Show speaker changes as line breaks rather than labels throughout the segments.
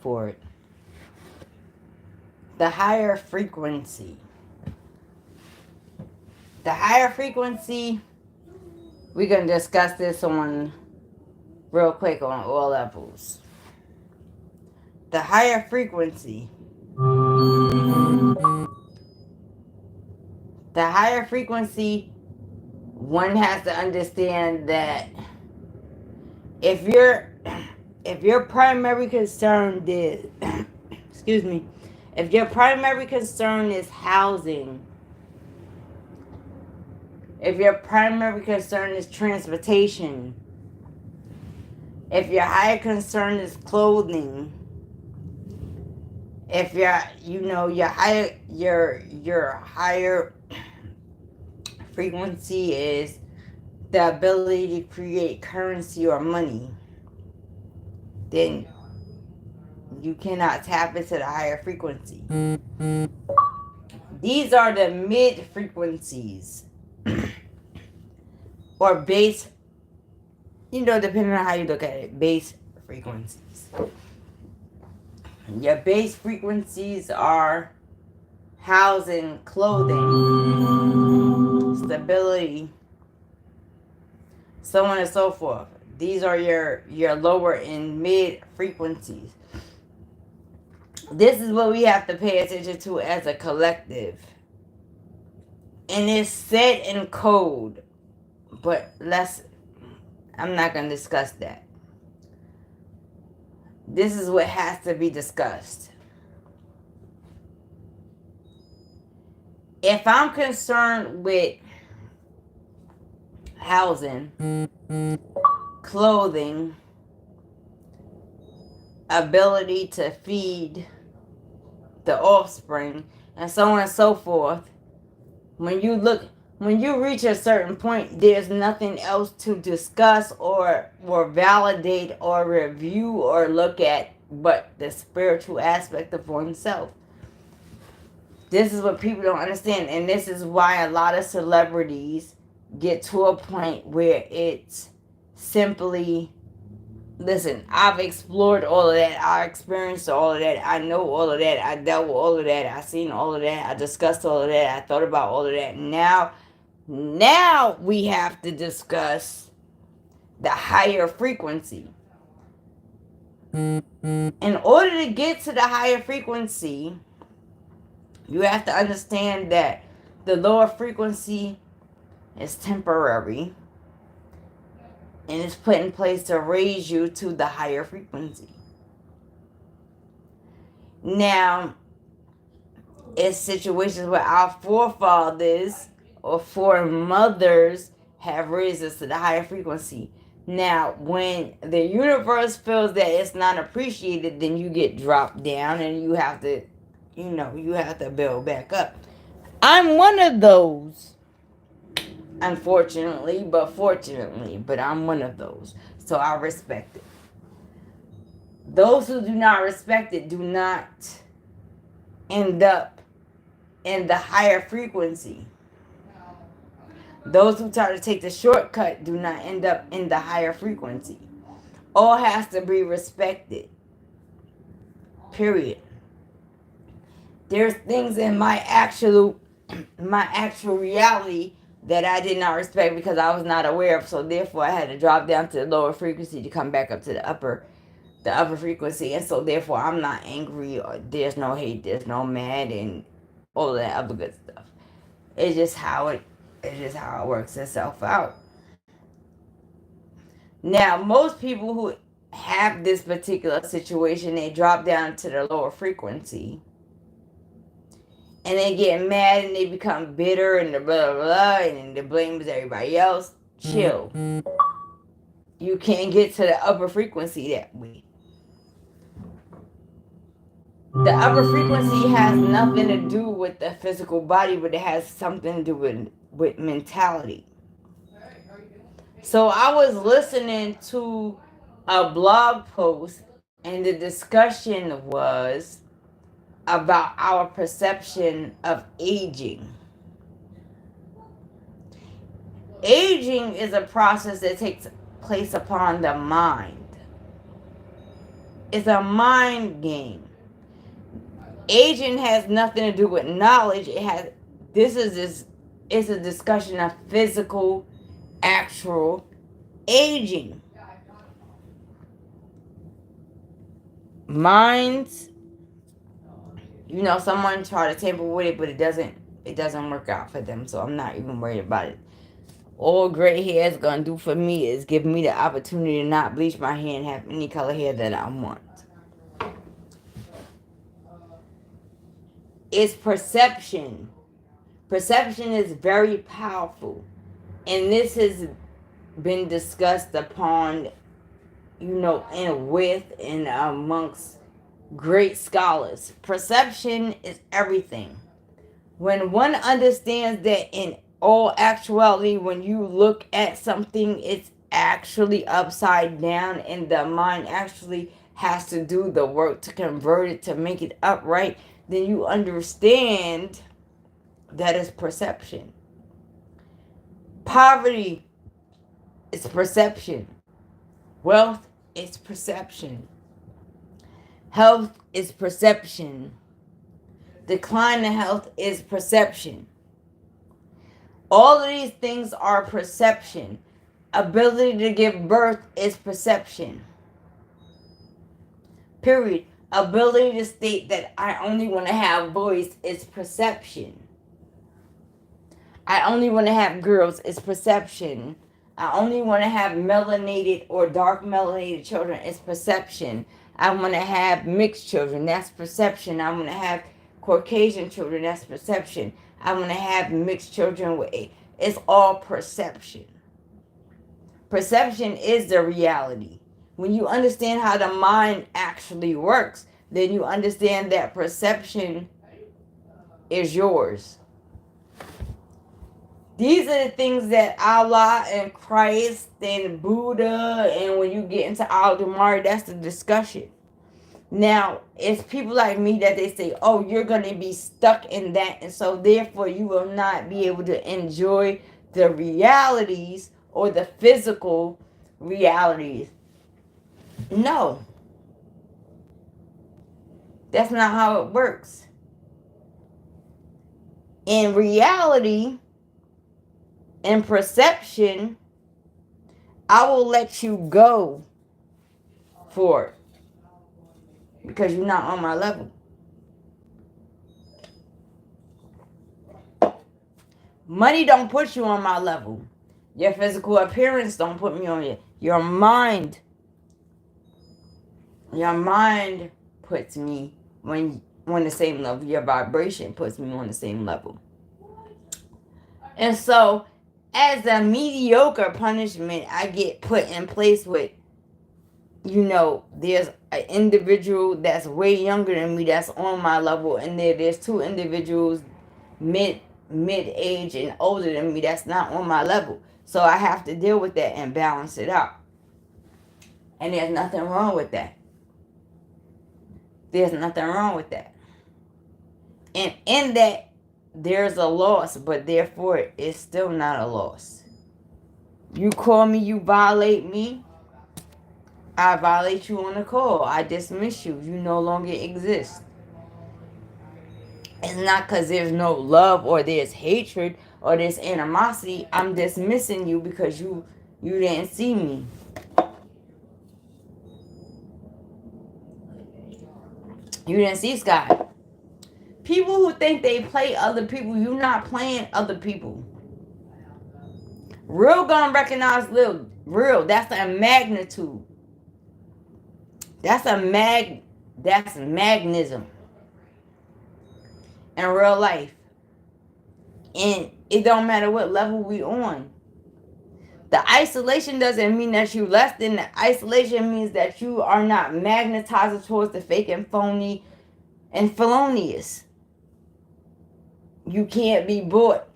for it. The higher frequency. The higher frequency, we're going to discuss this on real quick on all levels. The higher frequency. The higher frequency, one has to understand that if your primary concern is excuse me, if your primary concern is housing, if your primary concern is transportation, if your higher concern is clothing, if your higher frequency is the ability to create currency or money, then you cannot tap into the higher frequency. These are the mid frequencies or base, depending on how you look at it, base frequencies. Your base frequencies are housing, clothing, stability, so on and so forth. These are your lower and mid frequencies. This is what we have to pay attention to as a collective. And it's set in code. But I'm not going to discuss that. This is what has to be discussed. If I'm concerned with housing, clothing, ability to feed the offspring, and so on and so forth, when you reach a certain point, there's nothing else to discuss or validate or review or look at but the spiritual aspect of oneself. This is what people don't understand, and this is why a lot of celebrities get to a point where it's simply, listen, I've explored all of that, I experienced all of that, I know all of that, I dealt with all of that, I seen all of that, I discussed all of that, I thought about all of that. Now we have to discuss the higher frequency. In order to get to the higher frequency, you have to understand that the lower frequency is temporary and it's put in place to raise you to the higher frequency. Now, it's situations where our forefathers or foremothers have raised us to the higher frequency. Now, when the universe feels that it's not appreciated, then you get dropped down and you have to build back up. I'm one of those, unfortunately, but fortunately, but I'm one of those. So I respect it. Those who do not respect it do not end up in the higher frequency. Those who try to take the shortcut do not end up in the higher frequency. All has to be respected. Period. There's things in my actual reality that I did not respect because I was not aware of, so therefore I had to drop down to the lower frequency to come back up to the upper frequency, and so therefore I'm not angry or there's no hate, there's no mad and all that other good stuff. It's just how it works itself out. Now, most people who have this particular situation, they drop down to the lower frequency. And they get mad and they become bitter and the blah, blah, blah, and they blame everybody else. Chill. You can't get to the upper frequency that way. The upper frequency has nothing to do with the physical body, but it has something to do with mentality. So I was listening to a blog post and the discussion was about our perception of aging. Aging is a process that takes place upon the mind. It's a mind game. Aging has nothing to do with knowledge. It's a discussion of physical, actual aging. Minds, someone try to tamper with it, but it doesn't work out for them. So I'm not even worried about it. All gray hair is gonna do for me is give me the opportunity to not bleach my hair and have any color hair that I want. It's perception. Perception is very powerful. And this has been discussed upon, and with and amongst great scholars. Perception is everything. When one understands that in all actuality, when you look at something, it's actually upside down and the mind actually has to do the work to convert it, to make it upright, then you understand that is perception. Poverty is perception. Wealth is perception. Health is perception. Decline in health is perception. All of these things are perception. Ability to give birth is perception. Period. Ability to state that I only want to have boys is perception. I only want to have girls is perception. I only want to have melanated or dark melanated children is perception. I want to have mixed children, that's perception. I want to have Caucasian children, that's perception. I want to have mixed children with it's all perception. Perception is the reality. When you understand how the mind actually works, then you understand that perception is yours. These are the things that Allah and Christ and Buddha, and when you get into Al-Dumari, that's the discussion. Now, it's people like me that they say, oh, you're going to be stuck in that, and so therefore you will not be able to enjoy the realities or the physical realities. No. That's not how it works. In reality, in perception, I will let you go for it. Because you're not on my level. Money don't put you on my level. Your physical appearance don't put me on your mind. Your mind puts me on the same level. Your vibration puts me on the same level. And so, as a mediocre punishment, I get put in place with, there's an individual that's way younger than me that's on my level, and there's two individuals mid-age and older than me that's not on my level. So I have to deal with that and balance it out. And there's nothing wrong with that. There's nothing wrong with that. And in that, there's a loss, but therefore it's still not a loss. You call me, you violate me, I violate you on the call. I dismiss you. You no longer exist. It's not because there's no love or there's hatred or there's animosity. I'm dismissing you because you didn't see me. You didn't see Sky. People who think they play other people, you're not playing other people. Real gonna recognize real. That's a magnitude. That's magnism in real life. And it don't matter what level we on. The isolation doesn't mean that you less than. The isolation means that you are not magnetized towards the fake and phony and felonious. You can't be bought.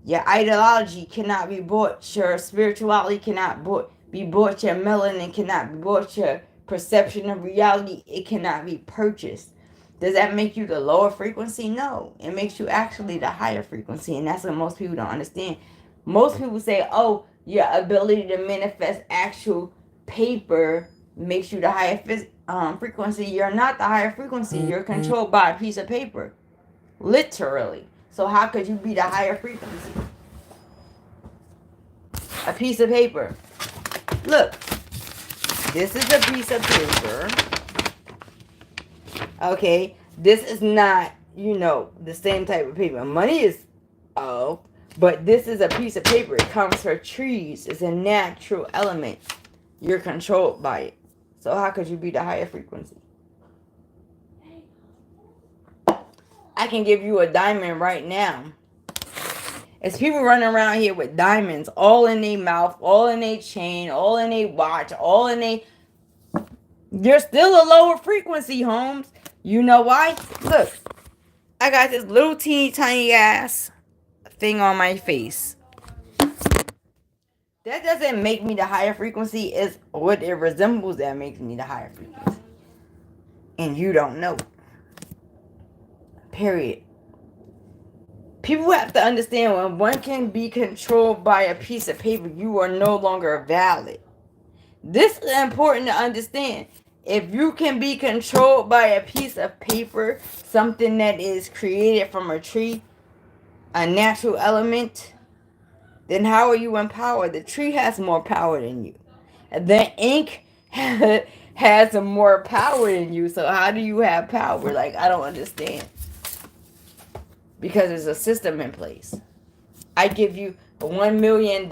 Your ideology cannot be bought. Your spirituality cannot be bought. Your melanin cannot be bought. Your perception of reality, it cannot be purchased. Does that make you the lower frequency? No. It makes you actually the higher frequency. And that's what most people don't understand. Most people say, oh, your ability to manifest actual paper makes you the higher frequency, you're not the higher frequency. You're controlled by a piece of paper. Literally. So how could you be the higher frequency? A piece of paper. Look. This is a piece of paper. Okay. This is not, you know, the same type of paper. Money is but this is a piece of paper. It comes from trees. It's a natural element. You're controlled by it. So how could you be the higher frequency? I can give you a diamond right now. It's people running around here with diamonds all in their mouth, all in their chain, all in their watch, all in their... You're still a lower frequency, Holmes. You know why? Look, I got this little teeny tiny ass thing on my face. That doesn't make me the higher frequency. It's what it resembles that makes me the higher frequency. And you don't know. Period. People have to understand, when one can be controlled by a piece of paper, you are no longer valid. This is important to understand. If you can be controlled by a piece of paper, something that is created from a tree, a natural element, then how are you empowered? The tree has more power than you. The ink has more power than you. So how do you have power? Like, I don't understand. Because there's a system in place. I give you $1 million.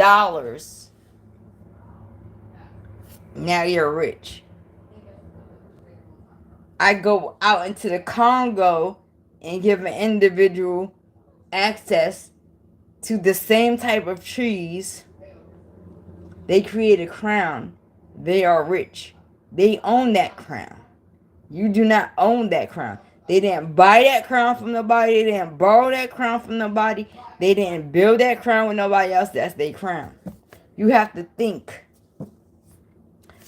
Now you're rich. I go out into the Congo and give an individual access to the same type of trees. They create a crown. They are rich. They own that crown. You do not own that crown. They didn't buy that crown from nobody. They didn't borrow that crown from nobody. They didn't build that crown with nobody else. That's their crown. You have to think.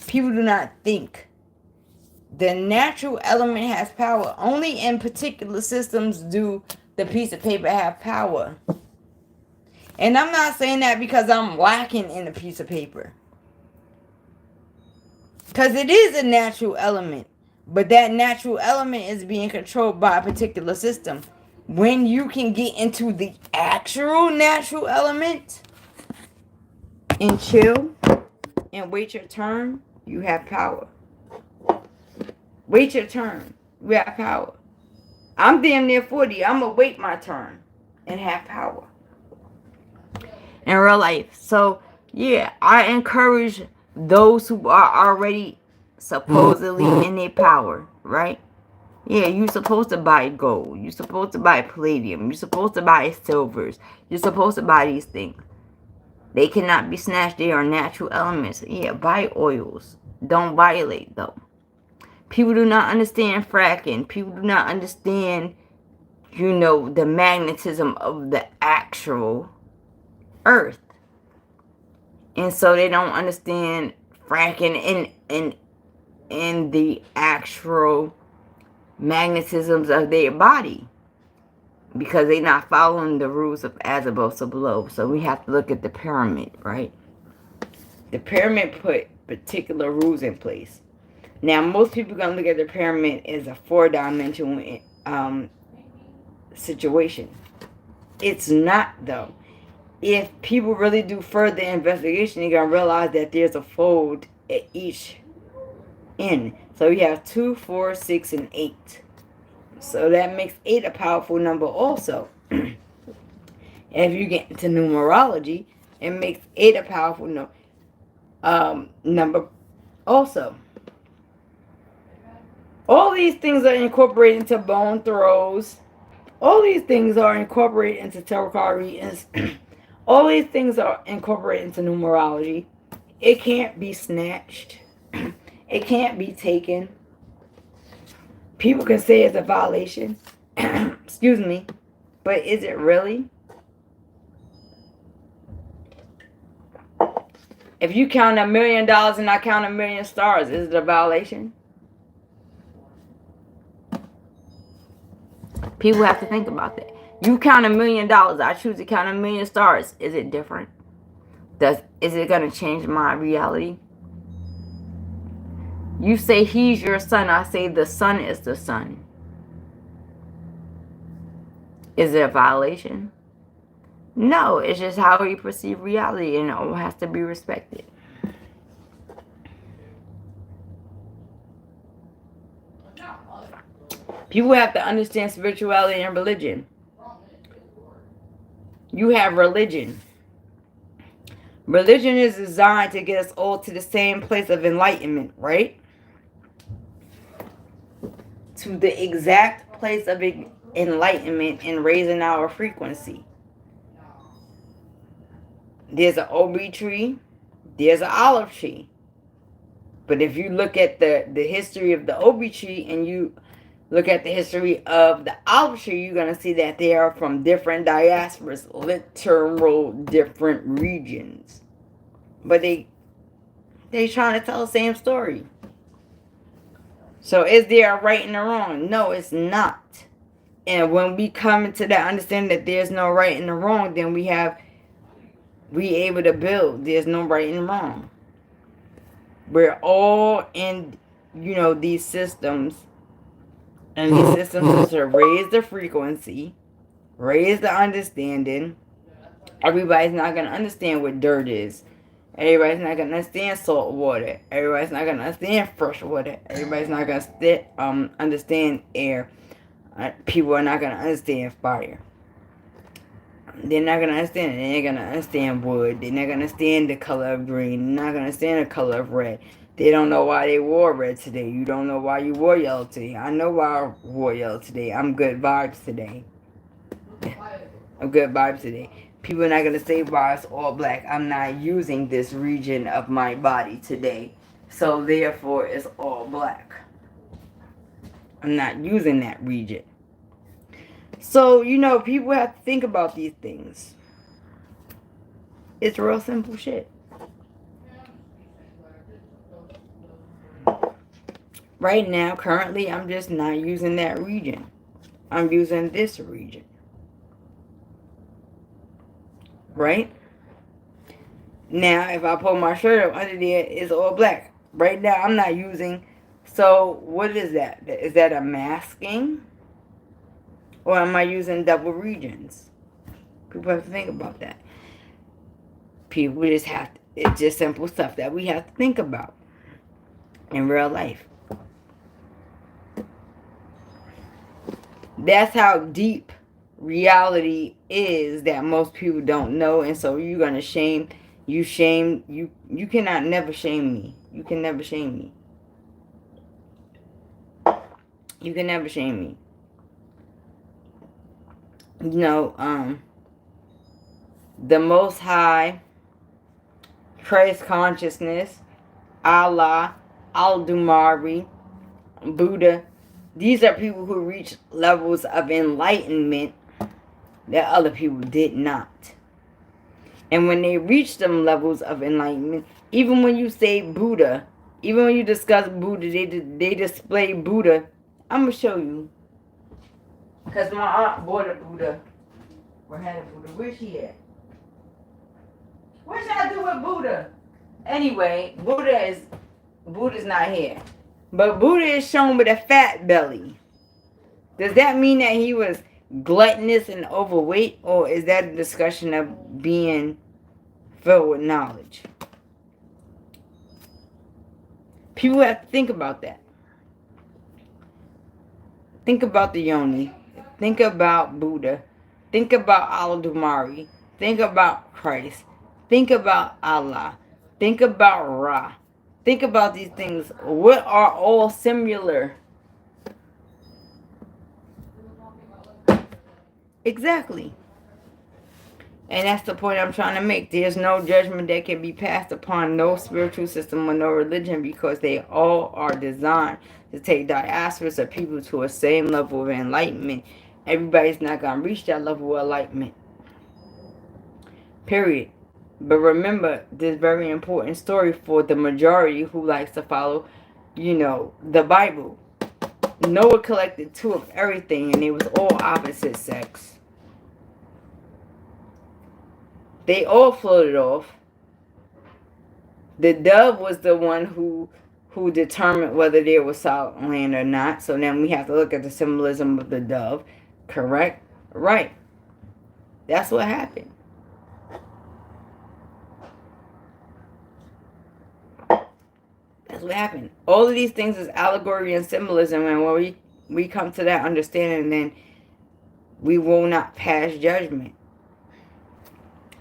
People do not think. The natural element has power. Only in particular systems do the piece of paper have power. And I'm not saying that because I'm lacking in a piece of paper. Because it is a natural element. But that natural element is being controlled by a particular system. When you can get into the actual natural element and chill and wait your turn, you have power. Wait your turn. You have power. I'm damn near 40. I'm going to wait my turn and have power. In real life. So, yeah, I encourage those who are already supposedly in their power, right? Yeah, you're supposed to buy gold. You're supposed to buy palladium. You're supposed to buy silvers. You're supposed to buy these things. They cannot be snatched. They are natural elements. Yeah, buy oils. Don't violate, though. People do not understand fracking. People do not understand, you know, the magnetism of the actual earth. And so they don't understand fracking in the actual magnetisms of their body. Because they're not following the rules of as above, so below. So we have to look at the pyramid, right? The pyramid put particular rules in place. Now, most people are going to look at the pyramid as a 4-dimensional situation. It's not, though. If people really do further investigation, you're going to realize that there's a fold at each end. So you have 2, 4, 6, and 8. So that makes 8 a powerful number also. And if you get into numerology, it makes 8 a powerful number also. All these things are incorporated into bone throws. All these things are incorporated into tarot card readings. All these things are incorporated into numerology. It can't be snatched. It can't be taken. People can say it's a violation. Excuse me. But is it really? If you count $1 million and I count 1,000,000 stars, is it a violation? People have to think about that. You count $1 million. I choose to count 1,000,000 stars. Is it different? Is it going to change my reality? You say he's your son. I say the son is the son. Is it a violation? No, it's just how we perceive reality, and it all has to be respected. People have to understand spirituality and religion. You have religion. Religion is designed to get us all to the same place of enlightenment, right? To the exact place of enlightenment and raising our frequency. There's an obi tree. There's an olive tree. But if you look at the history of the obi tree and you look at the history of the olive tree, you're going to see that they are from different diasporas, literal different regions. But they trying to tell the same story. So is there a right and a wrong? No, it's not. And when we come into that understanding that there's no right and a wrong, then we able to build. There's no right and wrong. We're all in, these systems. And these systems is to raise the frequency, raise the understanding. Everybody's not going to understand what dirt is. Everybody's not going to understand salt water. Everybody's not going to understand fresh water. Everybody's not going to understand air. People are not going to understand fire. They're not going to understand it. They're not going to understand wood. They're not going to understand the color of green. They're not going to understand the color of red. They don't know why they wore red today. You don't know why you wore yellow today. I know why I wore yellow today. I'm good vibes today. I'm good vibes today. People are not going to say why it's all black. I'm not using this region of my body today. So therefore it's all black. I'm not using that region. So, people have to think about these things. It's real simple shit. Right now, currently, I'm just not using that region. I'm using this region. Right? Now, if I pull my shirt up under there, it's all black. Right now, I'm not using... So, what is that? Is that a masking? Or am I using double regions? People have to think about that. People just have to... It's just simple stuff that we have to think about in real life. That's how deep reality is that most people don't know. And so you're going to shame. You cannot never shame me. You can never shame me. You can never shame me. The Most High, Christ consciousness, Allah, Al-Dumari, Buddha. These are people who reach levels of enlightenment that other people did not. And when they reach them levels of enlightenment, even when you say Buddha, even when you discuss Buddha, they display Buddha. I'm going to show you. Because my aunt bought a Buddha. Or had a Buddha. Where's she at? What should I do with Buddha? Anyway, Buddha's not here. But Buddha is shown with a fat belly. Does that mean that he was gluttonous and overweight? Or is that a discussion of being filled with knowledge? People have to think about that. Think about the Yoni. Think about Buddha. Think about Al-Dumari. Think about Christ. Think about Allah. Think about Ra. Think about these things. What are all similar? Exactly. And that's the point I'm trying to make. There's no judgment that can be passed upon no spiritual system or no religion, because they all are designed to take diasporas of people to a same level of enlightenment. Everybody's not going to reach that level of enlightenment. Period. But remember this very important story for the majority who likes to follow, the Bible. Noah collected 2 of everything, and it was all opposite sex. They all floated off. The dove was the one who who determined whether there was solid land or not. So then we have to look at the symbolism of the dove. Correct? Right. That's what happened. That's what happened. All of these things is allegory and symbolism, and when we come to that understanding, then we will not pass judgment.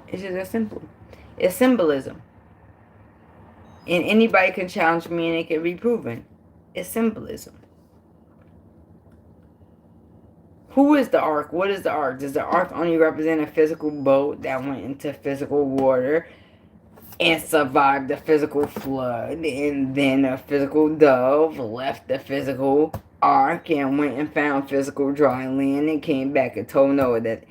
It's just that simple. It's symbolism. And anybody can challenge me and it can be proven. It's symbolism. Who is the ark? What is the ark? Does the ark only represent a physical boat that went into physical water and survived the physical flood, and then a physical dove left the physical ark and went and found physical dry land and came back and told Noah that?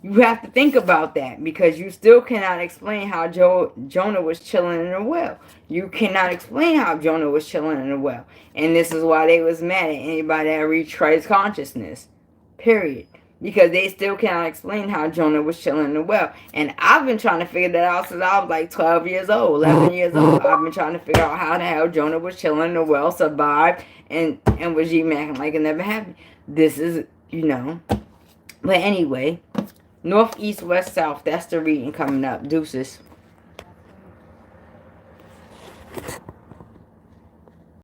You have to think about that, because you still cannot explain how Jonah was chilling in a well. You cannot explain how Jonah was chilling in a well. And this is why they was mad at anybody that reached Christ's consciousness. Period. Because they still cannot explain how Jonah was chilling in a well. And I've been trying to figure that out since I was like 12 years old, 11 years old. I've been trying to figure out how the hell Jonah was chilling in a well, survived, and was even acting like it never happened. This is, you know. But anyway, north, east, west, south. That's the reading coming up. Deuces.